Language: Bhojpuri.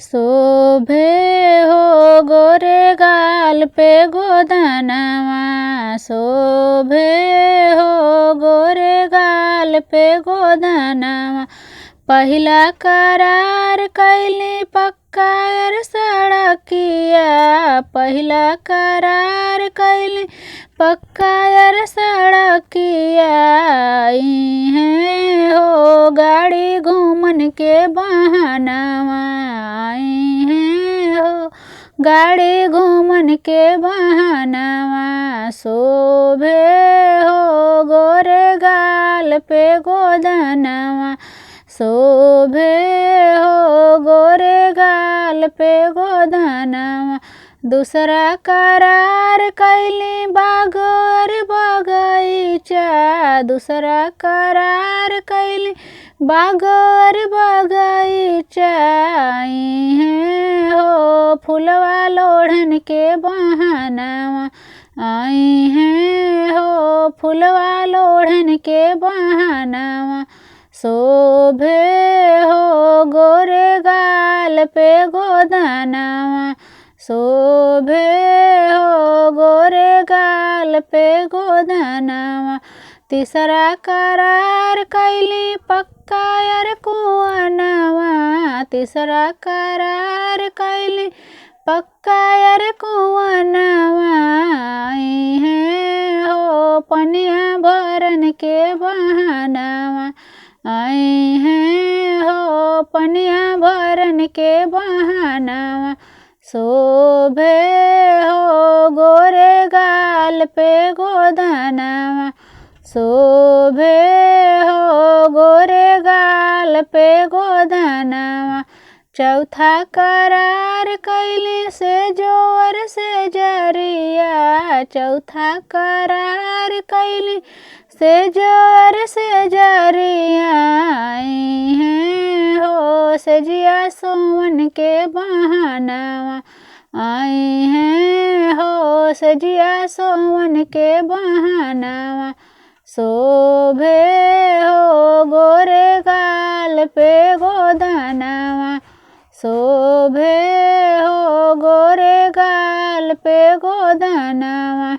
शोभे हो गोरे गाल पे गोदनवा, शोभे हो गोरे गाल पे गोदनवा। पहिला करार कैली पक्का सड़किया, पहिला करार कैली पक्का सड़किया। है हो गाड़ी घूमन के बहानवा, हो गाड़ी घूमन के बहानवा। शोभे हो गोरे गाल पे गोदनवा, शोभे हो गोरे गाल पे गोदनवा। दूसरा करार कैली बागोर बगीचा, दूसरा करार कैली बागोर बगीचा। हो फुलवा लोढ़न के बहानवा, हो फुलवा लोढ़न के बहानवा। शोभे हो गोरे गाल पे गोदनवा, शोभे हो गोरे गाल पे गोदनवा। तीसरा करार कैली पक्का कुआनवा, तीसरा करार कैली पक्का कुआनवा। हो पनिया भरन के बहानवा, हो पनिया भरन के बहानवा। शोभे हो गोरे गाल पे गोदनवा, शोभे हो गोरे गाल पे गोदनवा। चौथा करार कैली से जोर से जरिया, चौथा करार कैली से जोर से जरिया। हो सजिया सोवन के बहानवा, हो सजिया सोवन के बहानवा। शोभे हो गोरे गाल पे गोदनवा, शोभे हो गोरे गाल पे गोदनवा।